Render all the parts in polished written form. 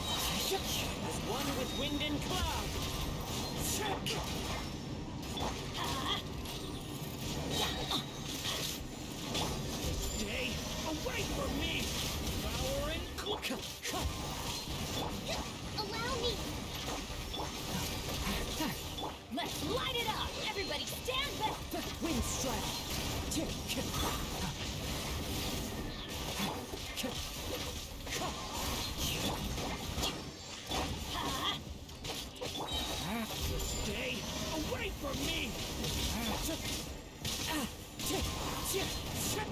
As one with wind and cloud. Stay away from me! Power and Allow me! Let's light it up! Everybody stand back! Wind strike! Stay away from me!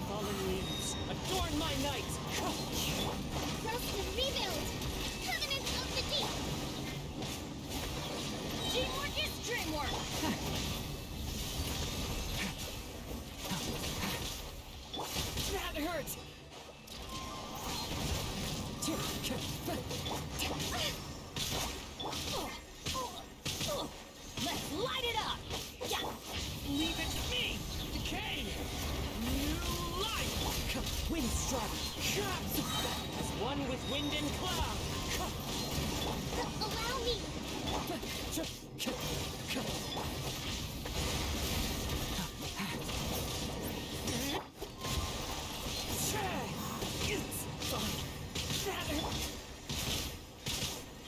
Fallen leaves, adorn my night! Growth and rebuild! Covenant of the deep! Teamwork is dreamwork! That hurts! Let's light it up! Yeah. Leave it to me! Decay! New life! Wind strike! As one with wind and cloud! Allow me!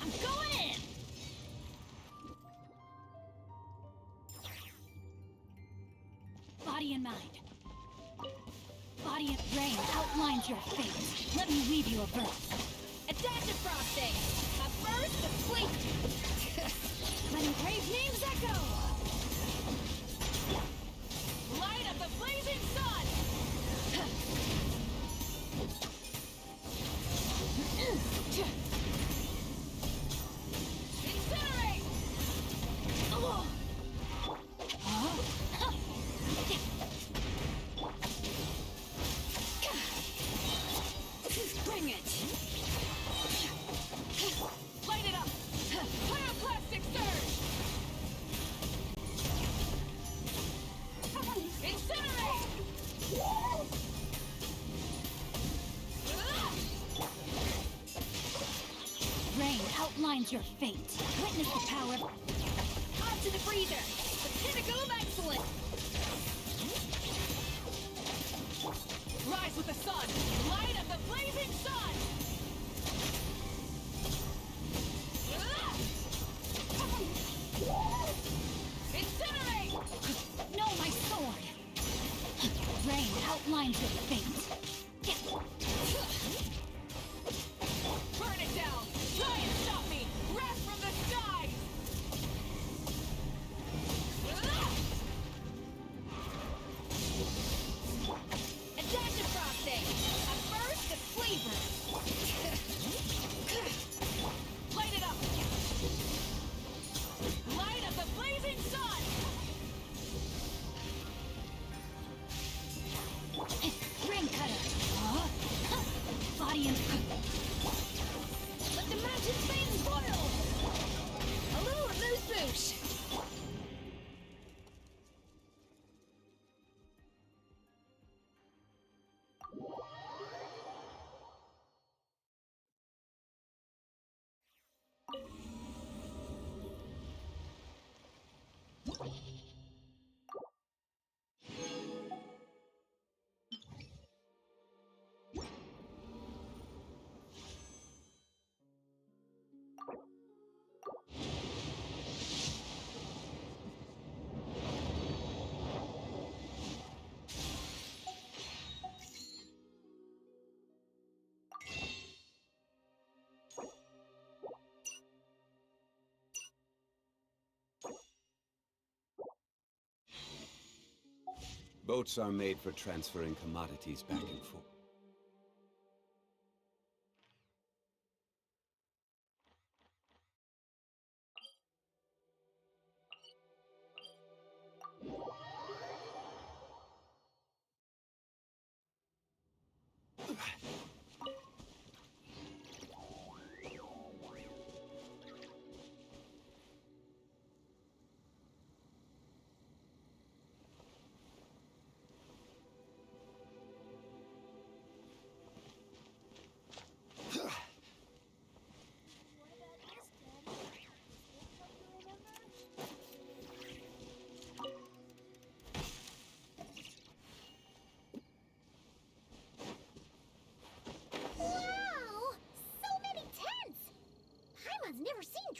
I'm going in! Body and mind. Body and brain outlines your fate. Let me weave you a verse. Adaptive frosting! A burst of fleet! Let engraved names echo! Light of the blazing sun! Incinerate! Bring it! Light it up! Pyroclastic surge! Incinerate! Rain outlines your fate. Witness the power. On to the breather! The pinnacle of excellence! Rise with the sun! Light of the blazing sun! Incinerate! No, my sword! Rain outlines your fate. Burn it down! Try and stop me! Wrath from the skies! Adaptive frosting! A burst of flavor! Light it up! Light of the blazing sun! Ring cutter! Body and... Let the mountain's veins boil! A little amuse-bouche! Boats are made for transferring commodities back and forth.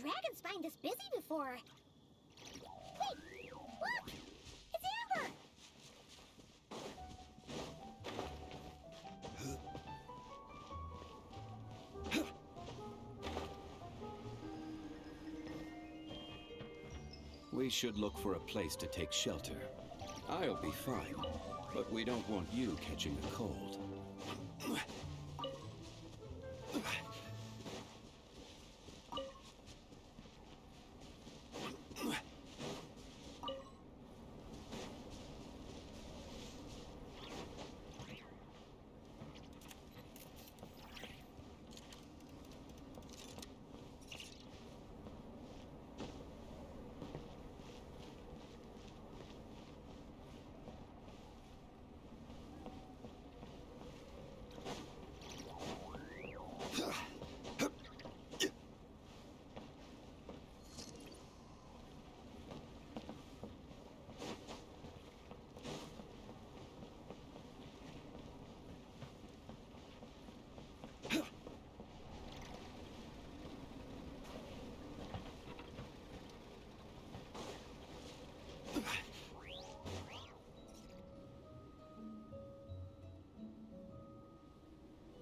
dragon spine this busy before. Wait, look! It's Amber! We should look for a place to take shelter. I'll be fine, but we don't want you catching a cold.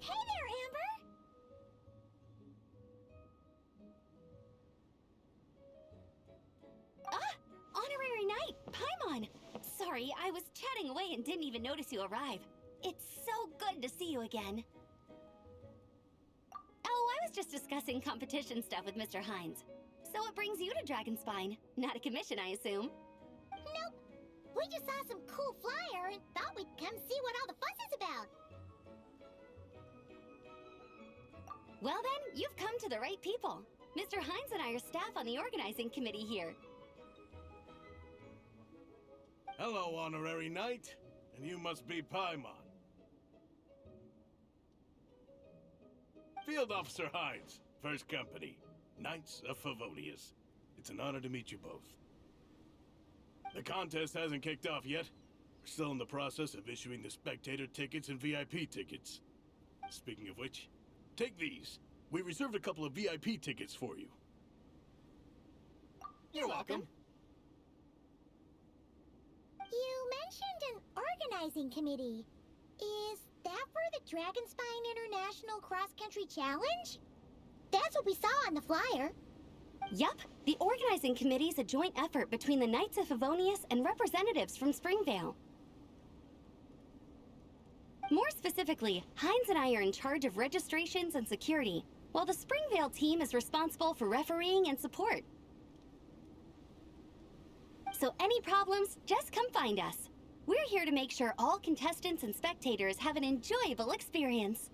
Hey there, Amber! Honorary Knight, Paimon! Sorry, I was chatting away and didn't even notice you arrive. It's so good to see you again. Oh, I was just discussing competition stuff with Mr. Hines. So what brings you to Dragonspine? Not a commission, I assume? Nope. We just saw some cool flyer and thought we'd come see what all the fuss is about. Well then, you've come to the right people. Mr. Hines and I are staff on the organizing committee here. Hello, Honorary Knight. And you must be Paimon. Field Officer Hines, First Company, Knights of Favonius. It's an honor to meet you both. The contest hasn't kicked off yet. We're still in the process of issuing the spectator tickets and VIP tickets. Speaking of which, take these. We reserved a couple of VIP tickets for you. You're welcome. You mentioned an organizing committee. Is that for the Dragonspine International Cross Country Challenge? That's what we saw on the flyer. Yup, the organizing committee is a joint effort between the Knights of Favonius and representatives from Springvale. More specifically, Hines and I are in charge of registrations and security, while the Springvale team is responsible for refereeing and support. So any problems, just come find us. We're here to make sure all contestants and spectators have an enjoyable experience.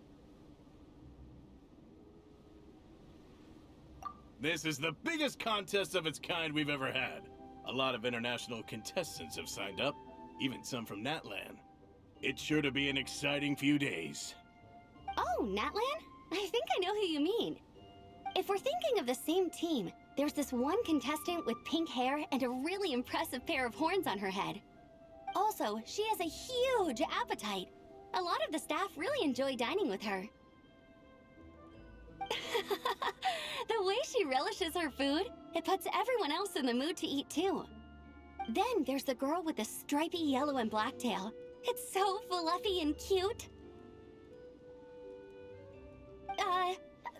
This is the biggest contest of its kind we've ever had. A lot of international contestants have signed up, even some from Natlan. It's sure to be an exciting few days. Oh, Natlan? I think I know who you mean. If we're thinking of the same team, there's this one contestant with pink hair and a really impressive pair of horns on her head. Also, she has a huge appetite. A lot of the staff really enjoy dining with her. The way she relishes her food, it puts everyone else in the mood to eat too. Then there's the girl with the stripy yellow and black tail. It's so fluffy and cute.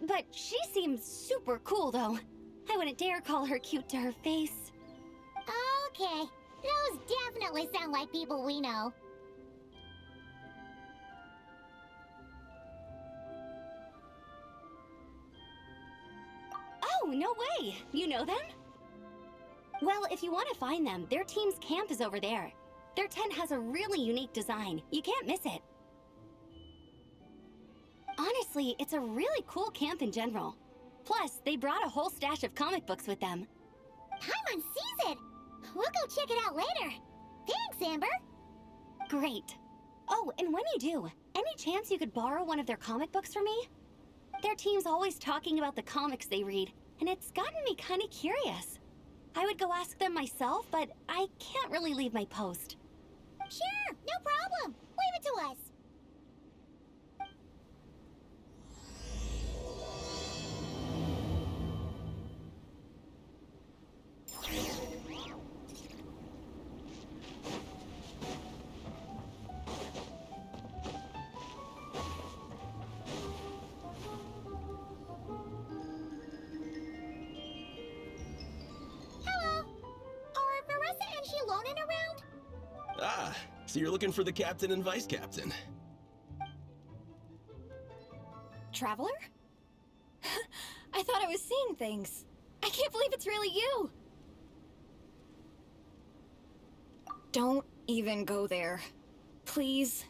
But she seems super cool though. I wouldn't dare call her cute to her face. Okay, those definitely sound like people we know. Oh, no way! You know them? Well, if you want to find them, their team's camp is over there. Their tent has a really unique design. You can't miss it. Honestly, it's a really cool camp in general. Plus, they brought a whole stash of comic books with them. Paimon sees it! We'll go check it out later. Thanks, Amber! Great. Oh, and when you do, any chance you could borrow one of their comic books from me? Their team's always talking about the comics they read, and it's gotten me kind of curious. I would go ask them myself, but I can't really leave my post. Sure, no problem. Leave it to us. Ah, so you're looking for the captain and vice captain. Traveler? I thought I was seeing things. I can't believe it's really you! Don't even go there. Please.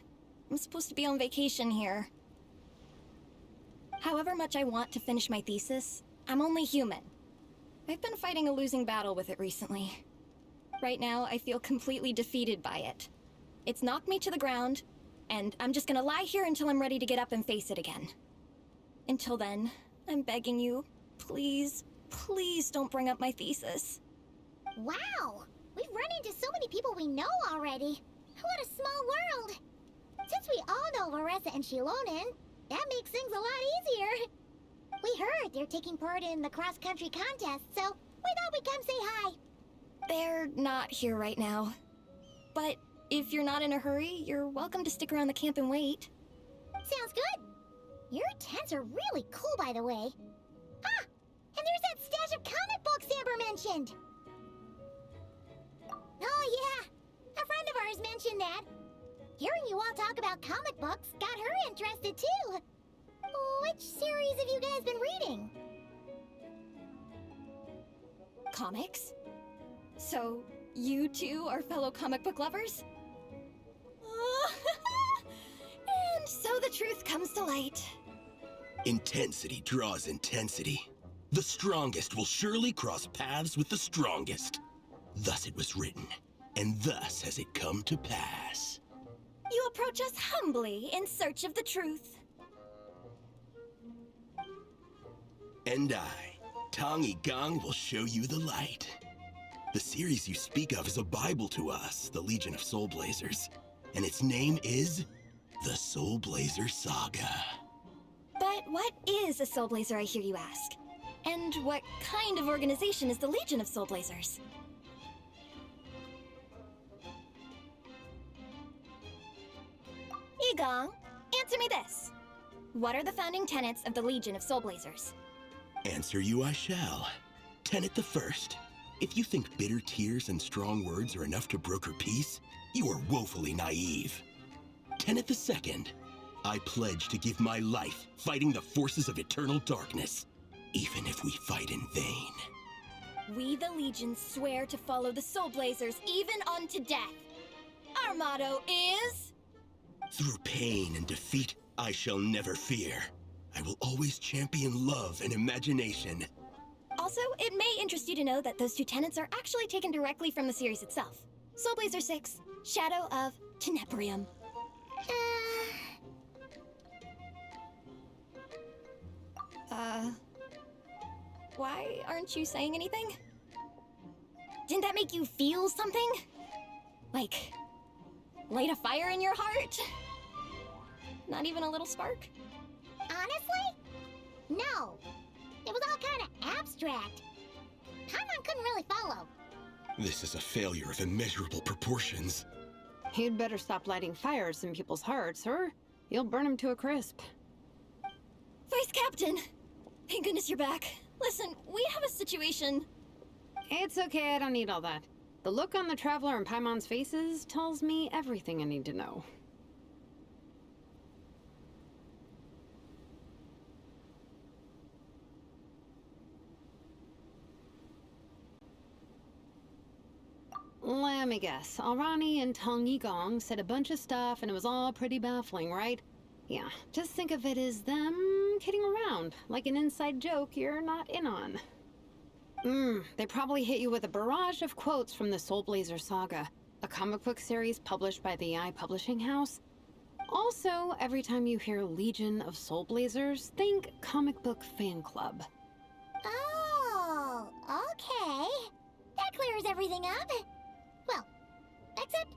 I'm supposed to be on vacation here. However much I want to finish my thesis, I'm only human. I've been fighting a losing battle with it recently. Right now, I feel completely defeated by it. It's knocked me to the ground, and I'm just gonna lie here until I'm ready to get up and face it again. Until then, I'm begging you, please, please don't bring up my thesis. Wow! We've run into so many people we know already. What a small world! Since we all know Larissa and Shilonen, that makes things a lot easier. We heard they're taking part in the cross-country contest, so we thought we'd come say hi. They're not here right now. But if you're not in a hurry, you're welcome to stick around the camp and wait. Sounds good. Your tents are really cool, by the way. Ah! And there's that stash of comic books Amber mentioned! Oh yeah, a friend of ours mentioned that. Hearing you all talk about comic books got her interested too. Which series have you guys been reading? Comics? So, you two are fellow comic book lovers? And so the truth comes to light. Intensity draws intensity. The strongest will surely cross paths with the strongest. Thus it was written, and thus has it come to pass. You approach us humbly in search of the truth. And I, Tong Gong, will show you the light. The series you speak of is a Bible to us, the Legion of Soul Blazers, and its name is the Soul Blazer Saga. But what is a Soul Blazer, I hear you ask? And what kind of organization is the Legion of Soul Blazers? Igong, answer me this. What are the founding tenets of the Legion of Soul Blazers? Answer you I shall. Tenet the first. If you think bitter tears and strong words are enough to broker peace, you are woefully naive. Tenet the second. I pledge to give my life fighting the forces of eternal darkness, even if we fight in vain. We, the Legion, swear to follow the Soul Blazers even unto death. Our motto is... Through pain and defeat, I shall never fear. I will always champion love and imagination. Also, it may interest you to know that those two tenets are actually taken directly from the series itself. Soul Blazer 6, Shadow of Tenebrium. Why aren't you saying anything? Didn't that make you feel something? Like, light a fire in your heart? Not even a little spark? Honestly? No. It was all kind of abstract. Paimon couldn't really follow. This is a failure of immeasurable proportions. You'd better stop lighting fires in people's hearts, or you'll burn them to a crisp. Vice Captain! Thank goodness you're back. Listen, we have a situation. It's okay, I don't need all that. The look on the Traveler and Paimon's faces tells me everything I need to know. Let me guess. Alrani and Tong Yigong said a bunch of stuff and it was all pretty baffling, right? Yeah, just think of it as them kidding around, like an inside joke you're not in on. They probably hit you with a barrage of quotes from the Soul Blazer Saga, a comic book series published by the AI Publishing House. Also, every time you hear Legion of Soul Blazers, think comic book fan club. Oh, okay. That clears everything up. Well, except,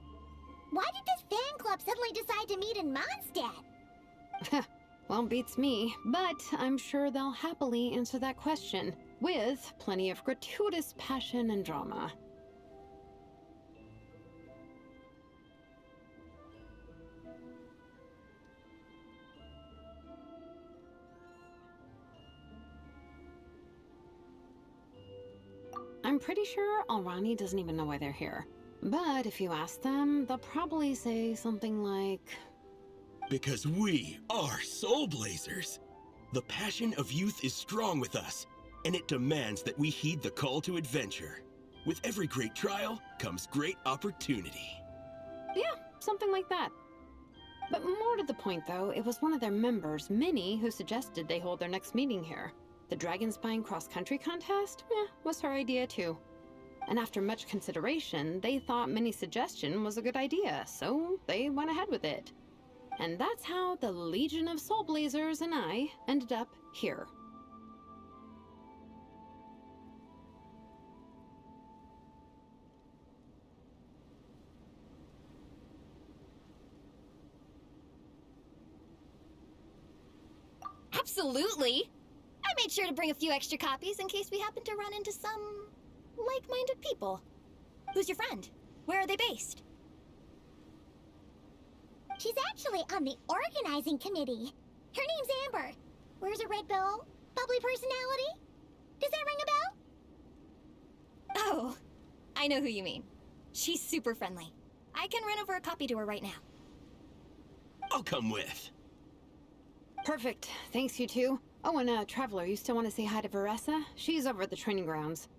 why did this fan club suddenly decide to meet in Mondstadt? Well, beats me, but I'm sure they'll happily answer that question, with plenty of gratuitous passion and drama. I'm pretty sure Alrani doesn't even know why they're here. But if you ask them, they'll probably say something like, Because we are Soul Blazers. The passion of youth is strong with us, and it demands that we heed the call to adventure. With every great trial comes great opportunity. yeah, something like that. But more to the point, though, it was one of their members, Minnie, who suggested they hold their next meeting here. The Dragon Spine cross-country contest? Was her idea, too. And after much consideration, they thought Minnie's suggestion was a good idea, so they went ahead with it. And that's how the Legion of Soul Blazers and I ended up here. Absolutely! I made sure to bring a few extra copies in case we happen to run into some like-minded people. Who's your friend? Where are they based? She's actually on the organizing committee. Her name's Amber. Wears a red bow. Bubbly personality. Does that ring a bell? Oh, I know who you mean. She's super friendly. I can run over a copy to her right now. I'll come with. Perfect. Thanks, you two. Oh, and Traveler, you still want to say hi to Veressa? She's over at the training grounds.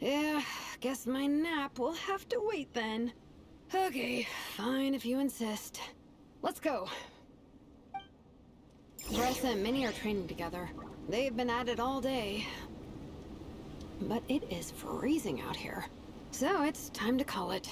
Yeah, guess my nap will have to wait then. Okay, fine if you insist. Let's go. Veressa and Minnie are training together. They've been at it all day. But it is freezing out here. So it's time to call it.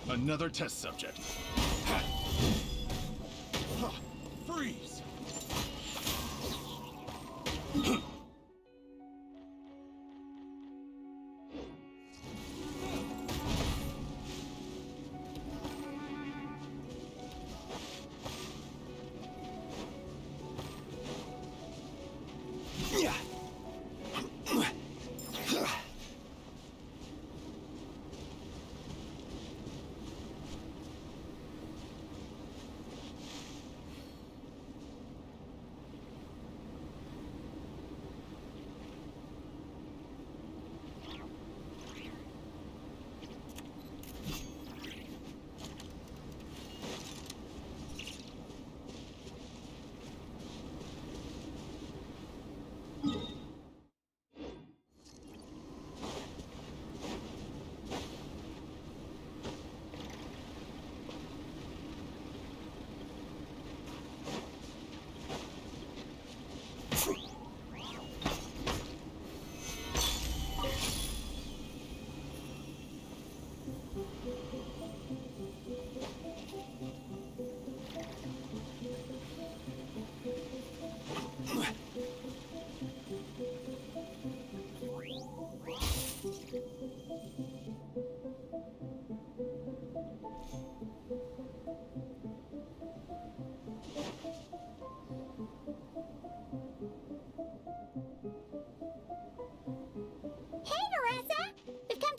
Another test subject. Freeze!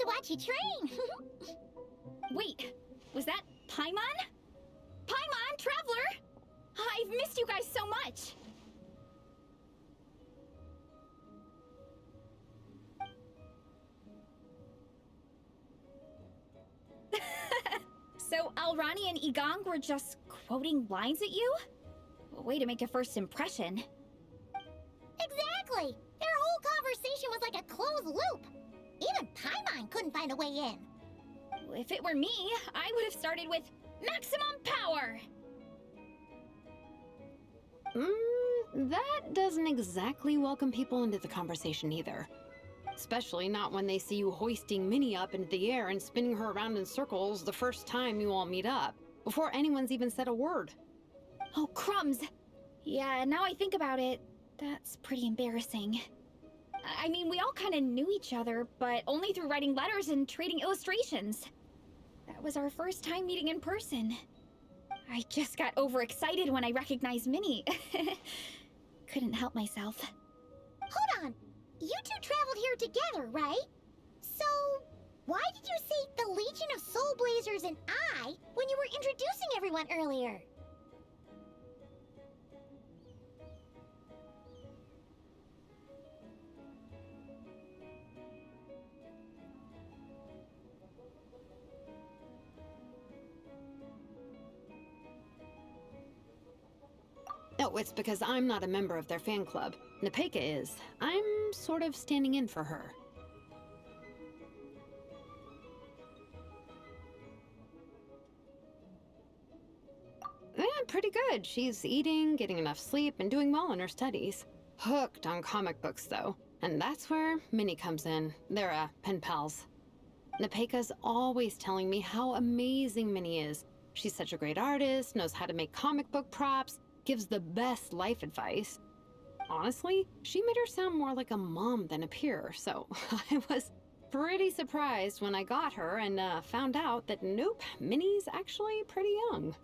Watch you train. Wait, was that Paimon? Paimon, Traveler! I've missed you guys so much! So Alrani and Igong were just quoting lines at you? Way to make a first impression. Exactly! Their whole conversation was like a closed loop. Even Paimon couldn't find a way in. If it were me, I would have started with maximum power! That doesn't exactly welcome people into the conversation either. Especially not when they see you hoisting Minnie up into the air and spinning her around in circles the first time you all meet up, before anyone's even said a word. Oh, crumbs! Yeah, now I think about it, that's pretty embarrassing. I mean, we all kind of knew each other, but only through writing letters and trading illustrations. That was our first time meeting in person. I just got overexcited when I recognized Minnie. Couldn't help myself. Hold on. You two traveled here together, right? So, why did you say the Legion of Soul Blazers and I when you were introducing everyone earlier? No, it's because I'm not a member of their fan club. Nepeka is. I'm sort of standing in for her. Yeah, pretty good. She's eating, getting enough sleep, and doing well in her studies. Hooked on comic books, though. And that's where Minnie comes in. They're, pen pals. Nepeka's always telling me how amazing Minnie is. She's such a great artist, knows how to make comic book props, gives the best life advice. Honestly, she made her sound more like a mom than a peer, so I was pretty surprised when I got her and found out that nope, Minnie's actually pretty young.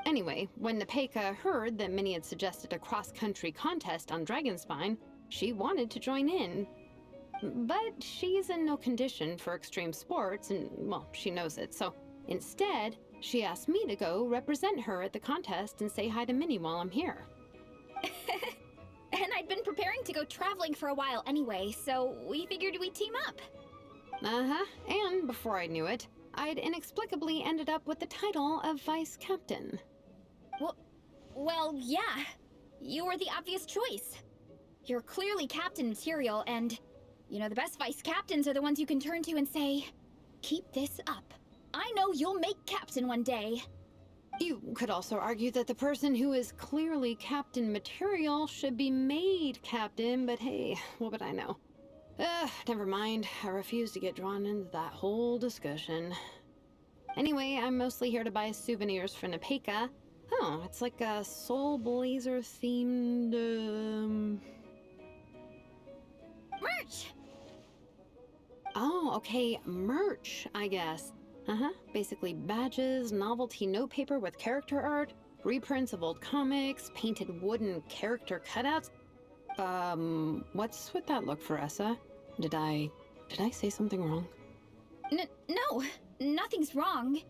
Anyway, when Nepeka heard that Minnie had suggested a cross-country contest on Dragonspine, she wanted to join in. But she's in no condition for extreme sports, and, well, she knows it, so instead, she asked me to go represent her at the contest and say hi to Minnie while I'm here. And I'd been preparing to go traveling for a while anyway, so we figured we'd team up. Uh-huh, and before I knew it, I'd inexplicably ended up with the title of vice captain. Well, yeah. You were the obvious choice. You're clearly captain material, and, you know, the best vice captains are the ones you can turn to and say, keep this up. I know you'll make captain one day. You could also argue that the person who is clearly captain material should be made captain, but hey, what would I know? Never mind. I refuse to get drawn into that whole discussion. Anyway, I'm mostly here to buy souvenirs for Nepeka. Oh, it's like a Soul Blazer themed, Merch! Oh, okay, merch, I guess. Uh-huh, basically badges, novelty notepaper with character art, reprints of old comics, painted wooden character cutouts. What's with that look, Faressa? Did I say something wrong? No, nothing's wrong.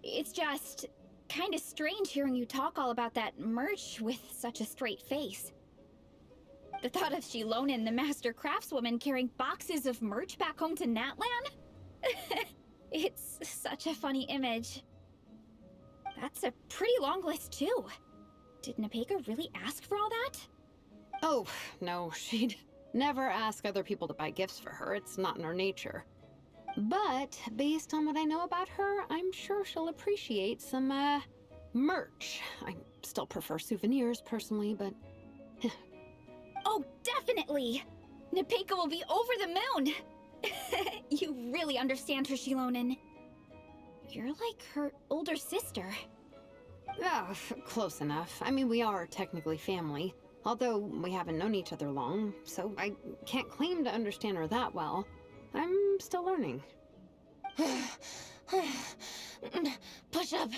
It's just kinda strange hearing you talk all about that merch with such a straight face. The thought of Shilonen, the master craftswoman, carrying boxes of merch back home to Natlan? It's such a funny image. That's a pretty long list, too. Did Nepeka really ask for all that? Oh, no, she'd never ask other people to buy gifts for her. It's not in her nature. But based on what I know about her, I'm sure she'll appreciate some, merch. I still prefer souvenirs, personally, but... Oh, definitely! Nepeka will be over the moon! You really understand her, Shilonen. You're like her older sister. Oh, close enough. I mean, we are technically family, although we haven't known each other long, so I can't claim to understand her that well. I'm still learning. Push-up.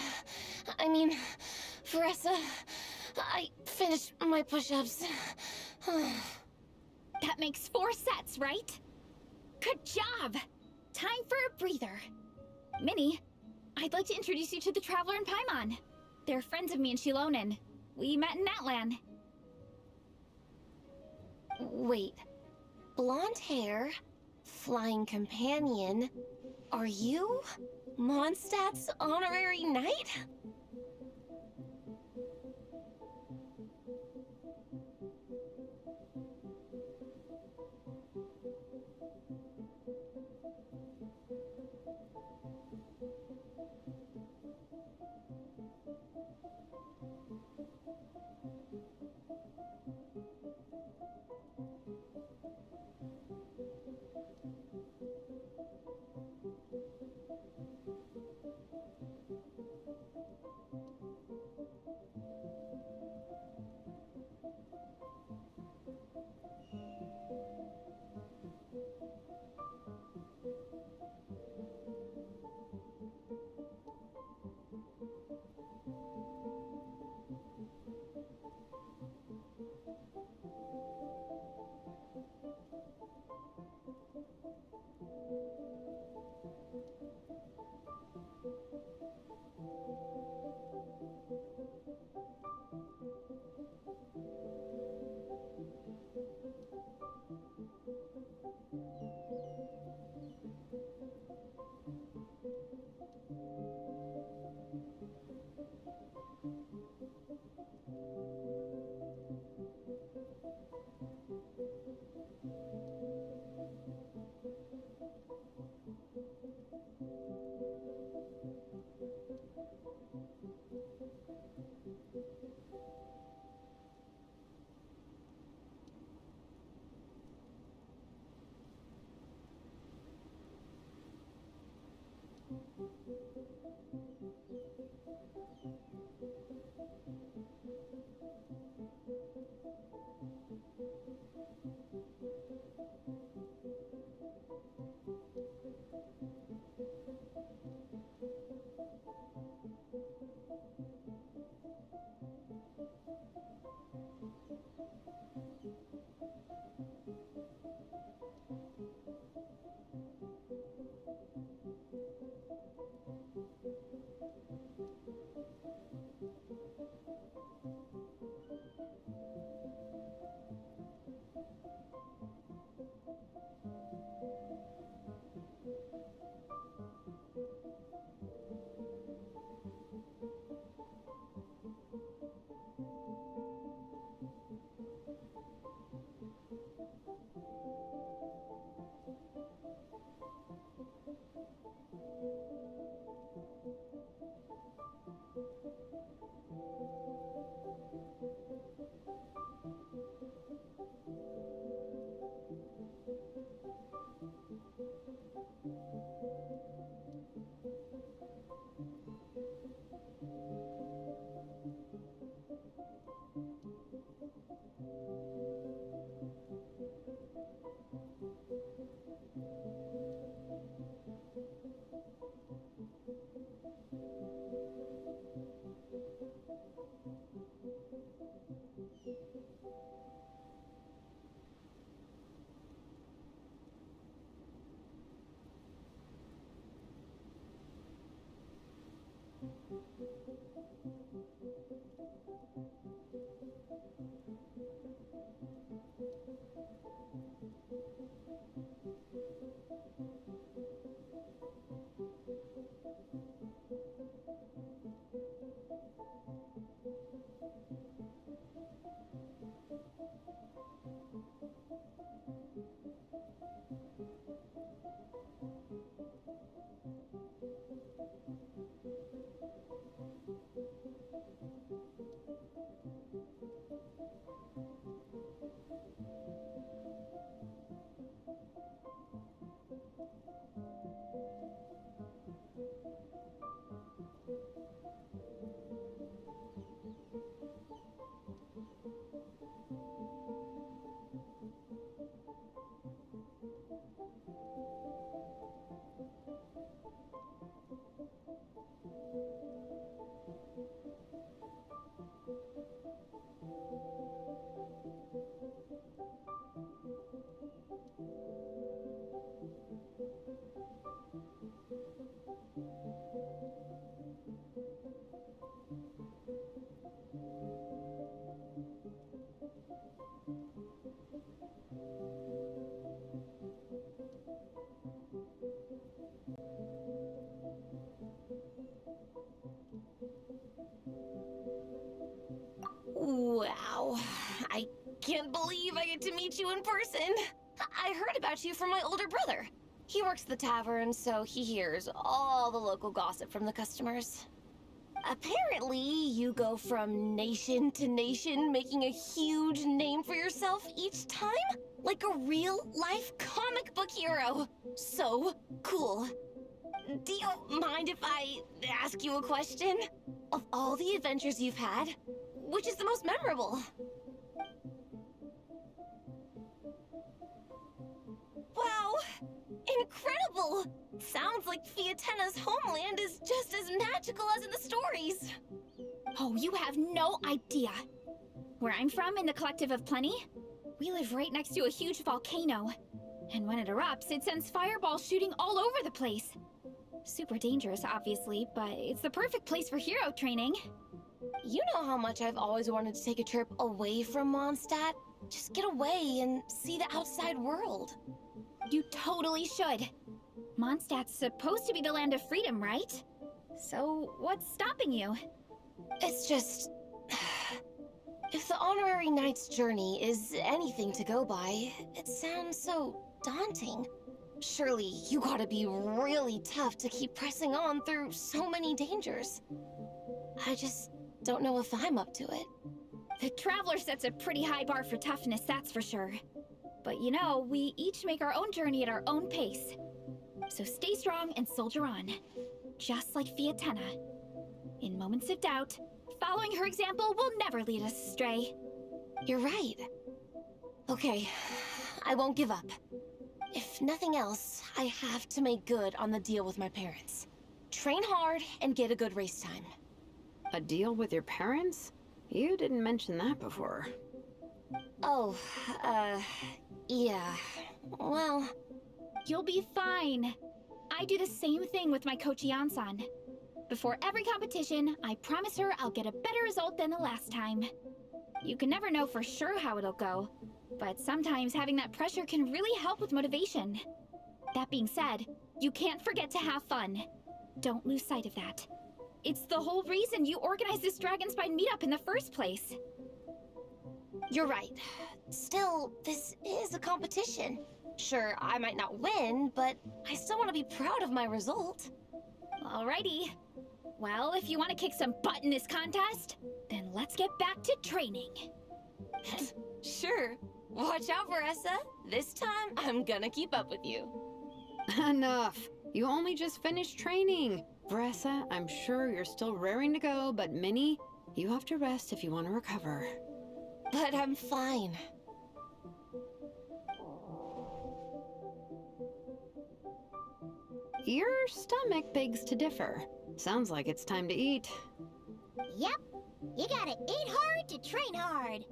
I mean, Faressa, I finished my push-ups. That makes 4 sets, right? Good job! Time for a breather. Minnie, I'd like to introduce you to the Traveler and Paimon. They're friends of me and Shilonen. We met in Natlan. Wait. Blonde hair, flying companion. Are you Mondstadt's honorary knight? Wow, I can't believe I get to meet you in person. I heard about you from my older brother. He works the tavern, so he hears all the local gossip from the customers. Apparently, you go from nation to nation, making a huge name for yourself each time? Like a real-life comic book hero. So cool. Do you mind if I ask you a question? Of all the adventures you've had, which is the most memorable? Wow! Incredible! Sounds like Fiatena's homeland is just as magical as in the stories. Oh, you have no idea. Where I'm from, in the Collective of Plenty, we live right next to a huge volcano. And when it erupts, it sends fireballs shooting all over the place. Super dangerous, obviously, but it's the perfect place for hero training. You know how much I've always wanted to take a trip away from Mondstadt? Just get away and see the outside world. You totally should. Mondstadt's supposed to be the land of freedom, right? So, what's stopping you? It's just... If the honorary knight's journey is anything to go by, it sounds so daunting. Surely you gotta be really tough to keep pressing on through so many dangers. I just don't know if I'm up to it. The Traveler sets a pretty high bar for toughness, that's for sure. But you know, we each make our own journey at our own pace. So stay strong and soldier on. Just like Fiatenna. In moments of doubt, following her example will never lead us astray. You're right. Okay, I won't give up. If nothing else, I have to make good on the deal with my parents. Train hard and get a good race time. A deal with your parents? You didn't mention that before. Oh, yeah. Well... You'll be fine. I do the same thing with my coach Yansan. Before every competition, I promise her I'll get a better result than the last time. You can never know for sure how it'll go, but sometimes having that pressure can really help with motivation. That being said, you can't forget to have fun. Don't lose sight of that. It's the whole reason you organized this Dragonspine meetup in the first place. You're right. Still, this is a competition. Sure, I might not win, but I still want to be proud of my result. Alrighty. Well, if you want to kick some butt in this contest, then let's get back to training. Sure. Watch out, Veressa. This time, I'm gonna keep up with you. Enough. You only just finished training. Veressa, I'm sure you're still raring to go, but Minnie, you have to rest if you want to recover. But I'm fine. Your stomach begs to differ. Sounds like it's time to eat. Yep. You gotta eat hard to train hard.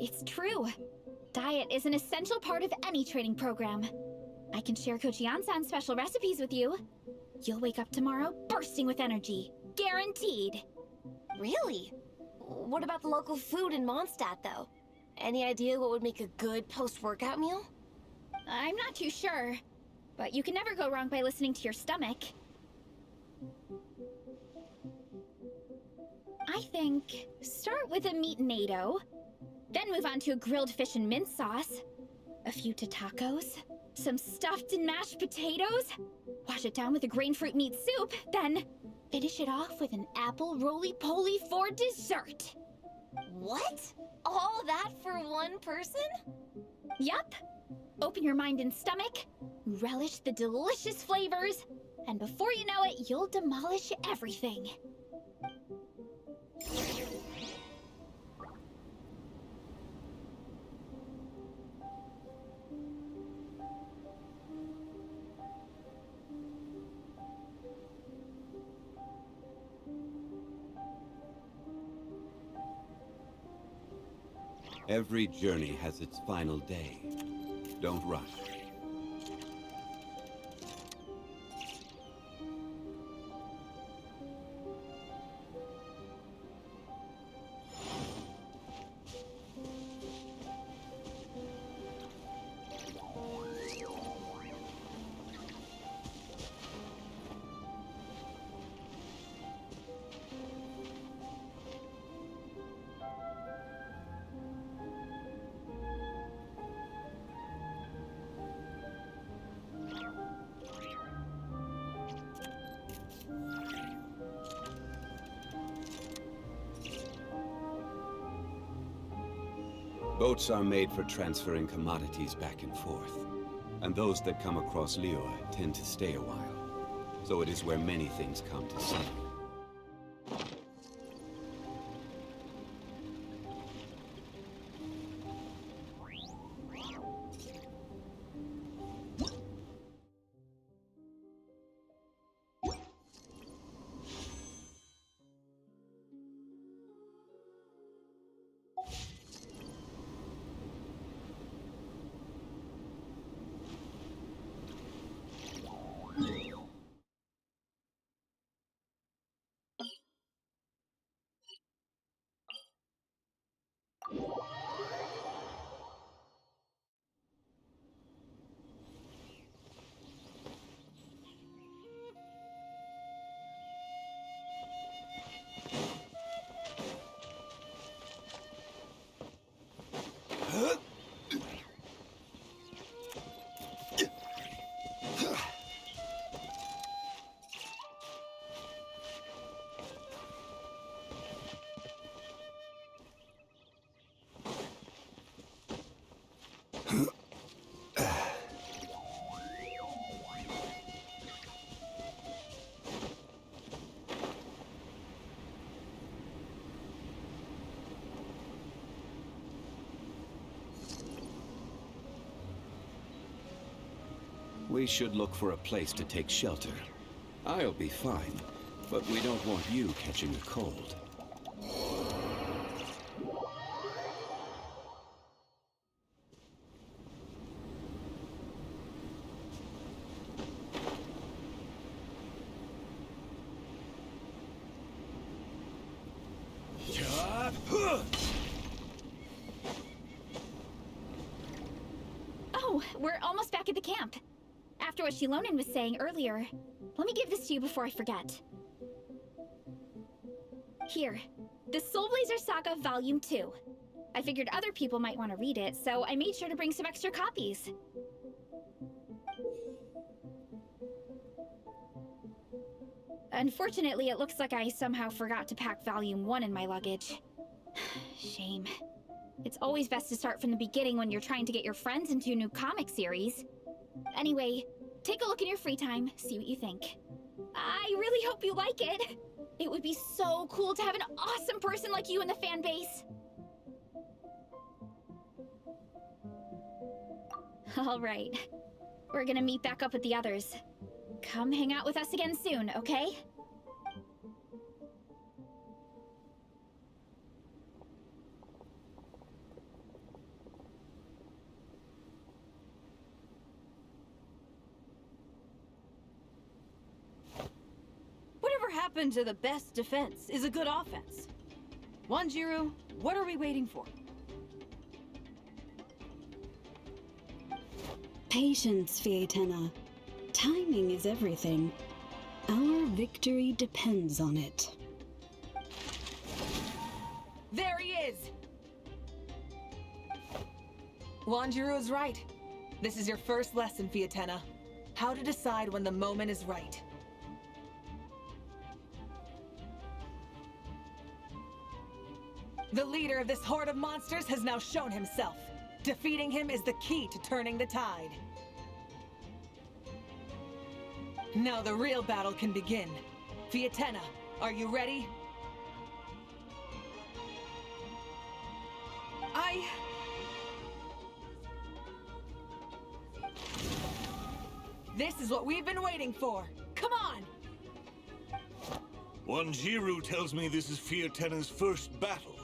It's true. Diet is an essential part of any training program. I can share Coach Yansan's special recipes with you. You'll wake up tomorrow bursting with energy. Guaranteed. Really? What about the local food in Mondstadt, though? Any idea what would make a good post-workout meal? I'm not too sure, but you can never go wrong by listening to your stomach. I think start with a meat-nado, then move on to a grilled fish and mint sauce, a few tacos, some stuffed and mashed potatoes, wash it down with a grain fruit meat soup, then finish it off with an apple roly-poly for dessert. What? All that for one person? Yup. Open your mind and stomach, relish the delicious flavors, and before you know it, you'll demolish everything. Every journey has its final day. Don't rush. Boats are made for transferring commodities back and forth. And those that come across Liyue tend to stay a while. So it is where many things come to settle. We should look for a place to take shelter. I'll be fine, but we don't want you catching a cold. Oh, we're almost back at the camp. After what Shilonen was saying earlier, let me give this to you before I forget. Here, the Soul Blazer Saga Volume 2. I figured other people might want to read it, so I made sure to bring some extra copies. Unfortunately, it looks like I somehow forgot to pack Volume 1 in my luggage. Shame. It's always best to start from the beginning when you're trying to get your friends into a new comic series. Anyway, take a look in your free time, see what you think. I really hope you like it. It would be so cool to have an awesome person like you in the fan base. All right. We're gonna meet back up with the others. Come hang out with us again soon, okay? Whatever happened to the best defense is a good offense? Wanjiru, what are we waiting for? Patience, Fietena. Timing is everything. Our victory depends on it. There he is! Wanjiru is right. This is your first lesson, Fietena. How to decide when the moment is right. The leader of this horde of monsters has now shown himself. Defeating him is the key to turning the tide. Now the real battle can begin. Fiatenna, are you ready? This is what we've been waiting for. Come on! Wanjiru tells me this is Fiatenna's first battle.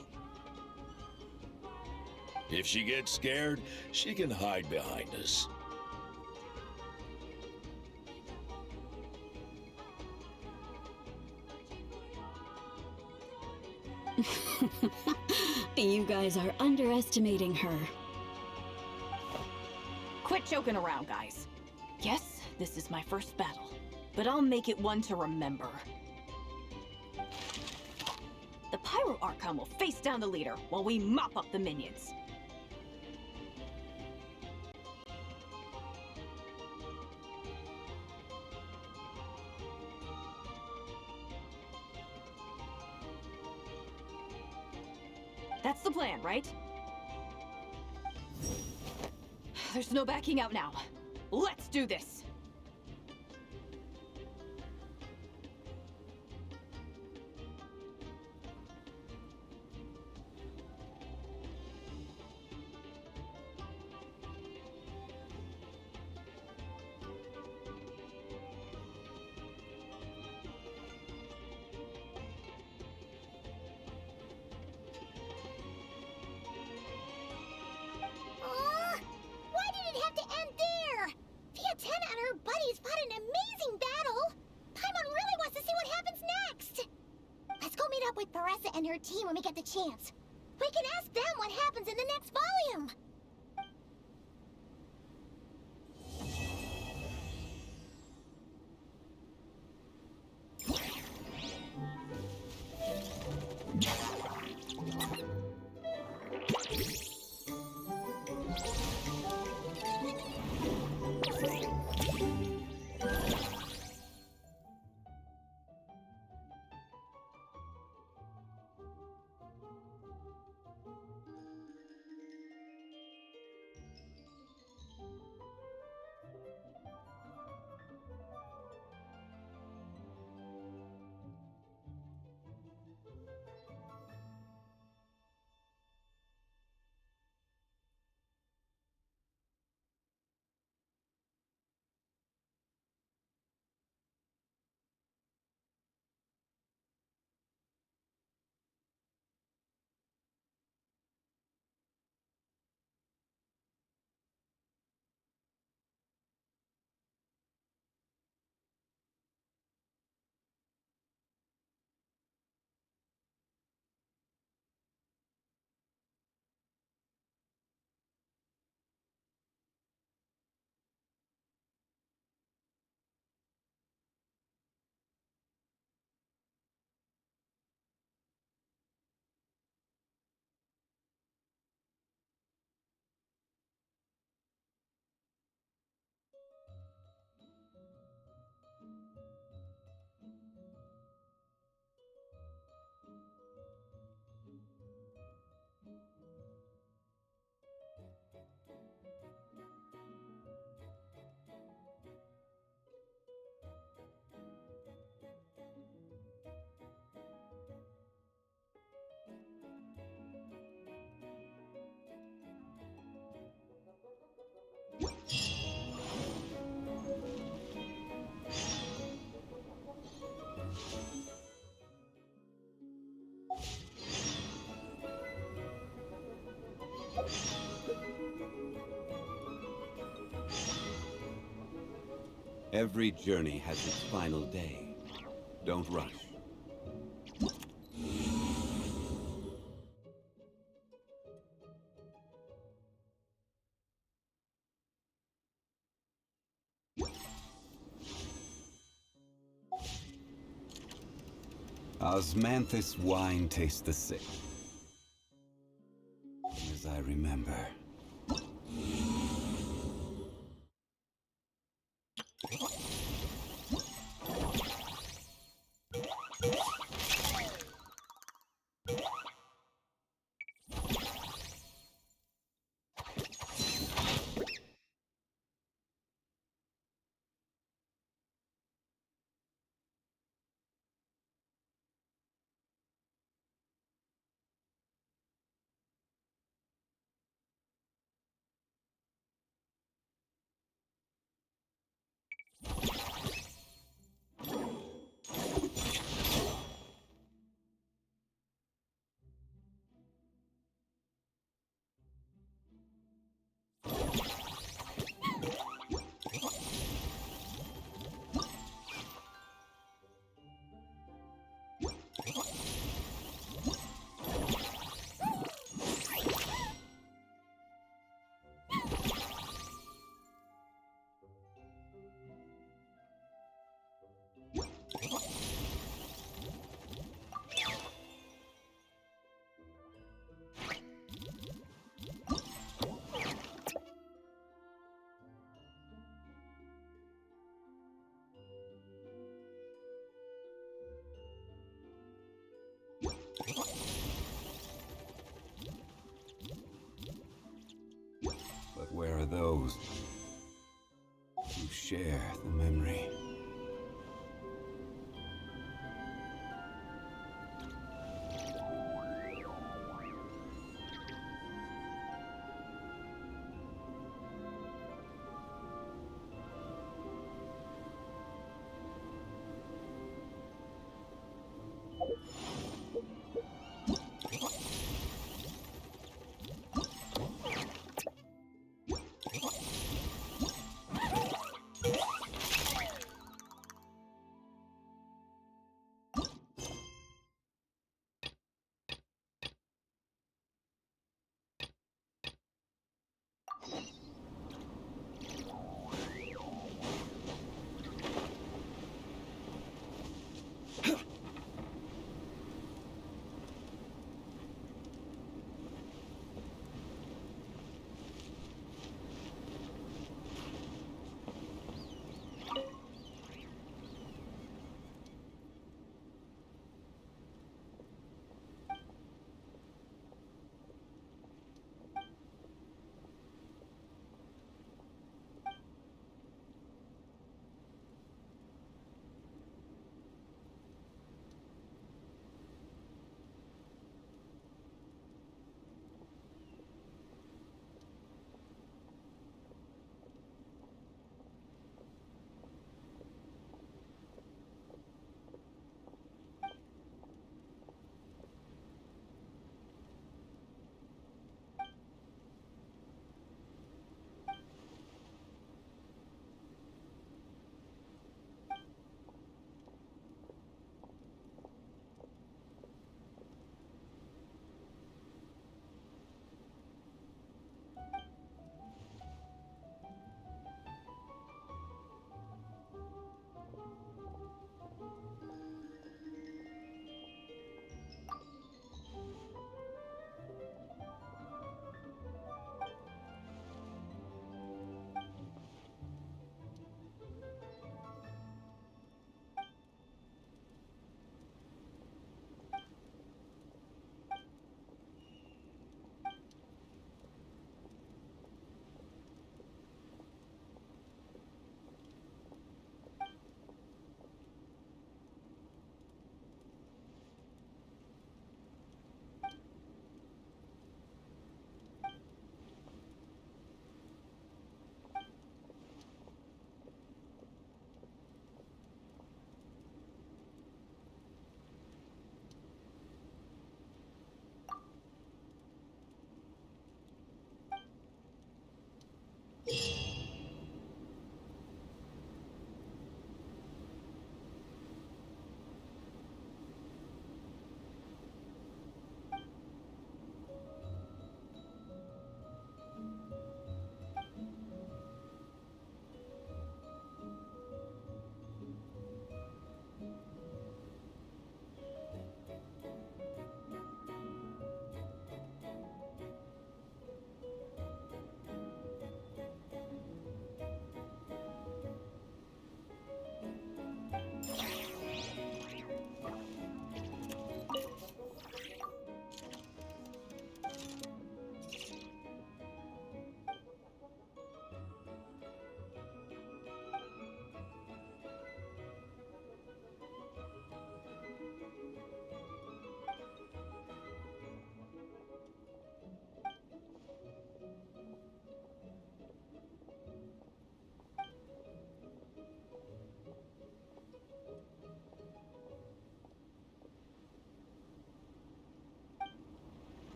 If she gets scared, she can hide behind us. You guys are underestimating her. Quit joking around, guys. Yes, this is my first battle, but I'll make it one to remember. The Pyro Archon will face down the leader while we mop up the minions. That's the plan, right? There's no backing out now. Let's do this! Why did it have to end there? Fiatenna and her buddies fought an amazing battle! Paimon really wants to see what happens next! Let's go meet up with Paressa and her team when we get the chance. We can ask them what happens in the next volume! Every journey has its final day. Don't rush. Osmanthus wine tastes the same, as I remember. for those who share the memory.